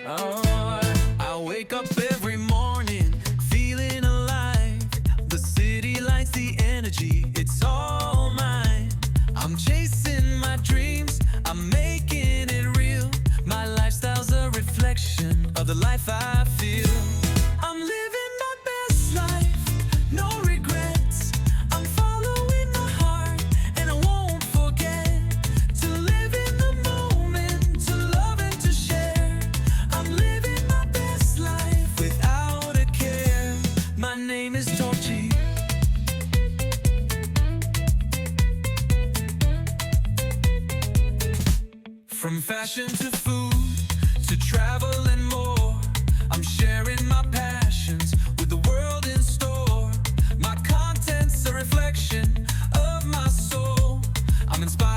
Oh, I wake up every morning feeling alive. The city lights, the energy, it's all mine. I'm chasing my dreams, I'm making it real. My lifestyle's a reflection of the life I feel. I'm living my best life, no regrets. I'm following my heart, and I won't forget to live in the moment, to love and to share. I'm living my best life without a care. My name is Torchy. From fashion to food, to travel and more, I'm sharing my passions with the world in store. My content's a reflection of my soul. I'm inspired